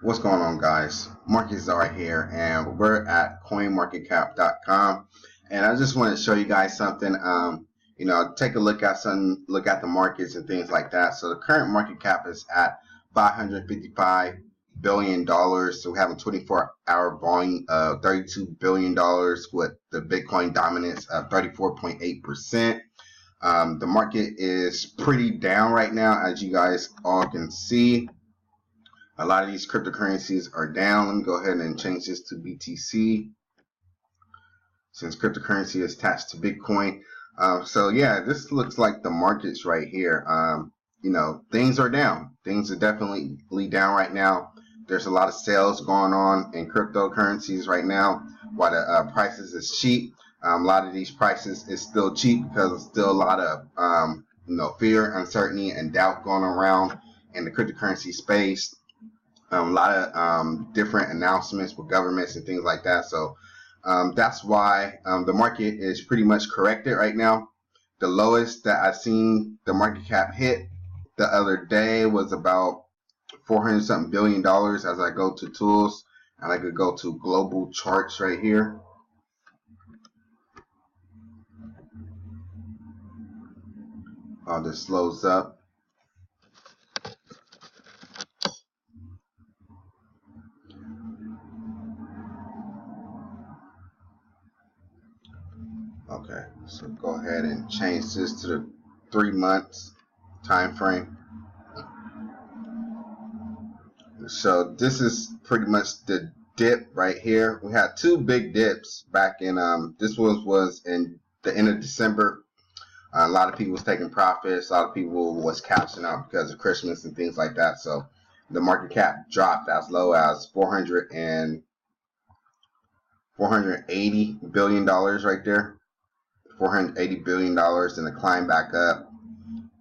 What's going on, guys? Marqus Zar here, and we're at coinmarketcap.com, and I just want to show you guys something. Take a look at look at the markets and things like that. So the current market cap is at $555 billion. So we have a 24-hour volume of $32 billion with the Bitcoin dominance of 34.8%. The market is pretty down right now, as you guys all can see. A lot of these cryptocurrencies are down. Let me go ahead and change this to BTC since cryptocurrency is attached to Bitcoin. So yeah, this looks like the markets right here. Things are down. Things are definitely down right now. There's a lot of sales going on in cryptocurrencies right now, while the prices is cheap. A lot of these prices is still cheap because there's still a lot of fear, uncertainty, and doubt going around in the cryptocurrency space. A lot of different announcements with governments and things like that. So that's why the market is pretty much corrected right now. The lowest that I've seen the market cap hit the other day was about $400 something billion. As I go to tools, and I could go to global charts right here. All this slows up. Okay, so go ahead and change this to the 3 months time frame. So this is pretty much the dip right here. We had two big dips back in this was in the end of December. A lot of people was taking profits. A lot of people was cashing out because of Christmas and things like that. So the market cap dropped as low as $480 billion right there. $480 billion, and it climbed back up.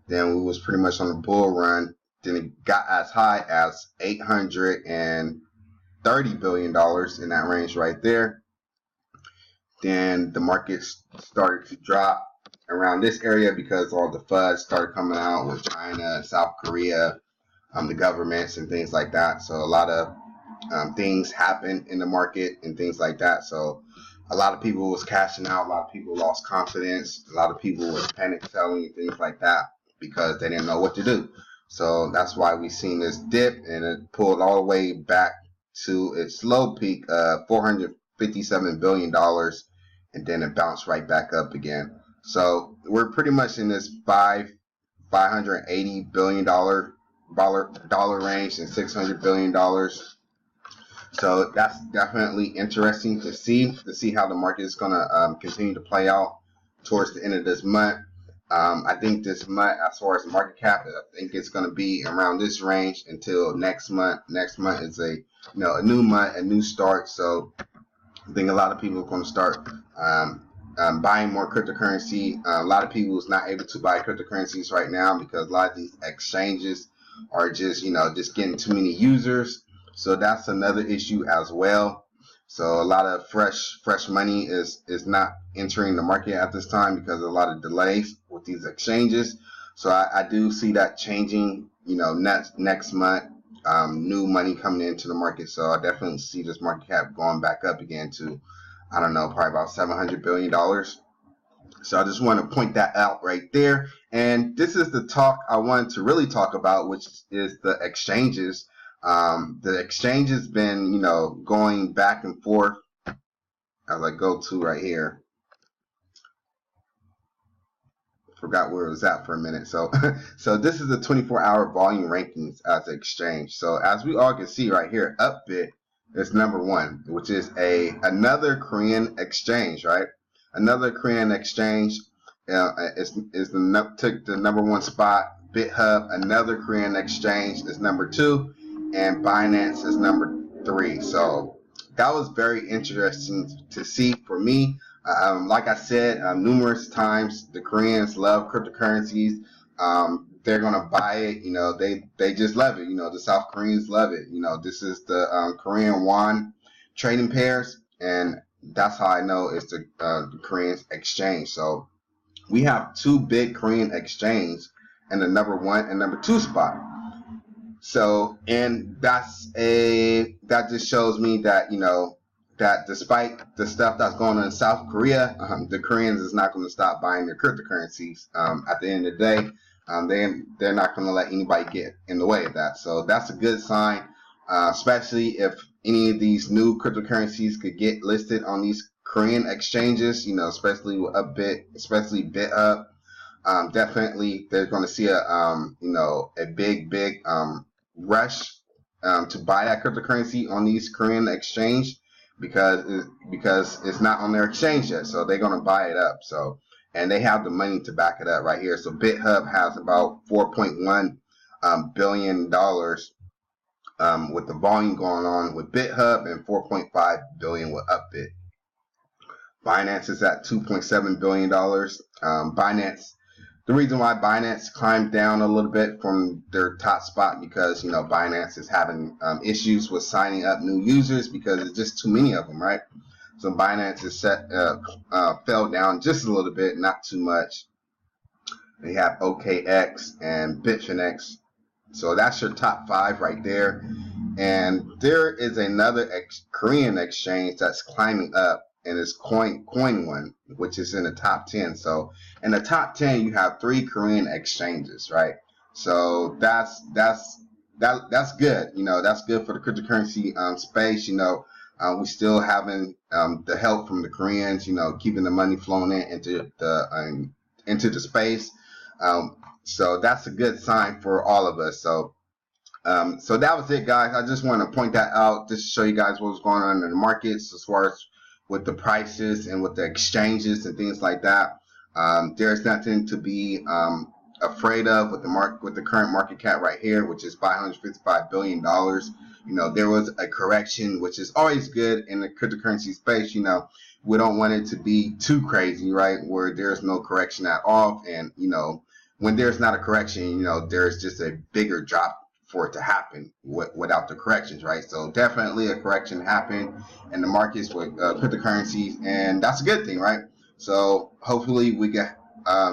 Then we was pretty much on a bull run. Then it got as high as $830 billion in that range right there. Then the market started to drop around this area because all the FUD started coming out with China, South Korea, the governments and things like that. So a lot of things happened in the market and things like that. So a lot of people was cashing out. A lot of people lost confidence. A lot of people was panic selling and things like that because they didn't know what to do. So that's why we seen this dip, and it pulled all the way back to its low peak of $457 billion, and then it bounced right back up again. So we're pretty much in this $580 billion dollar range and $600 billion. So that's definitely interesting to see how the market is going to continue to play out towards the end of this month. I think this month, as far as market cap, I think it's going to be around this range until next month. Next month is a new month, a new start. So I think a lot of people are going to start buying more cryptocurrency. A lot of people is not able to buy cryptocurrencies right now because a lot of these exchanges are just just getting too many users. So that's another issue as well. So a lot of fresh money is not entering the market at this time because of a lot of delays with these exchanges. So I do see that changing, next month, new money coming into the market. So I definitely see this market cap going back up again to, I don't know, probably about $700 billion. So I just want to point that out right there. And this is the talk I wanted to really talk about, which is the exchanges. The exchange has been, going back and forth as I go to right here. Forgot where it was at for a minute. So, so this is the 24-hour volume rankings as the exchange. So as we all can see right here, Upbit is number one, which is another Korean exchange, right? Another Korean exchange took the number one spot. BitHub, another Korean exchange, is number two. And Binance is number 3. So that was very interesting to see for me. Like I said numerous times, the Koreans love cryptocurrencies. They're gonna buy it. They just love it. The South Koreans love it. This is the Korean won trading pairs, and that's how I know it's the Korean exchange. So we have two big Korean exchanges in the number 1 and number 2 spot. So, and that just shows me that, you know, that despite the stuff that's going on in South Korea, the Koreans is not going to stop buying their cryptocurrencies. At the end of the day, they're not going to let anybody get in the way of that. So that's a good sign, especially if any of these new cryptocurrencies could get listed on these Korean exchanges. You know, especially especially BitHub. Definitely, they're going to see a big rush to buy that cryptocurrency on these Korean exchange because it's not on their exchange yet. So they're going to buy it up. So, and they have the money to back it up right here. So BitHub has about $4.1 billion with the volume going on with BitHub and 4.5 billion with Upbit. Binance is at $2.7 billion. Binance, the reason why Binance climbed down a little bit from their top spot because, you know, Binance is having issues with signing up new users because there's just too many of them, right? So Binance is fell down just a little bit, not too much. They have OKX and Bitfinex. So that's your top 5 right there. And there is another Korean exchange that's climbing up, and it's Coin1, which is in the top 10. So in the top 10, you have 3 Korean exchanges, right? So that's good. You know, that's good for the cryptocurrency space. You know, we still having the help from the Koreans. You know, keeping the money flowing into the space. So that's a good sign for all of us. So so that was it, guys. I just want to point that out just to show you guys what was going on in the markets as far as with the prices and with the exchanges and things like that. There's nothing to be afraid of with the current market cap right here, which is $555 billion. You know, there was a correction, which is always good in the cryptocurrency space. You know, we don't want it to be too crazy, right, where there's no correction at all. And, you know, when there's not a correction, you know, there's just a bigger drop for it to happen without the corrections, right? So definitely a correction happened in the markets with cryptocurrencies, and that's a good thing, right? So hopefully we can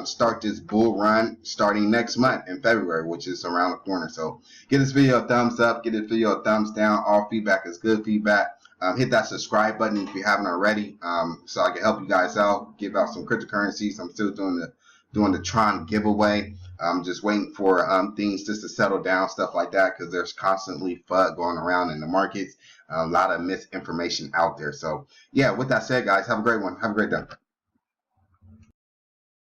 start this bull run starting next month in February, which is around the corner. So give this video a thumbs up, give this video a thumbs down. All feedback is good feedback. Hit that subscribe button if you haven't already, so I can help you guys out, give out some cryptocurrencies. I'm still doing the Tron giveaway. I'm just waiting for things just to settle down, stuff like that, because there's constantly FUD going around in the markets, a lot of misinformation out there. So yeah, with that said, guys, have a great one. Have a great day.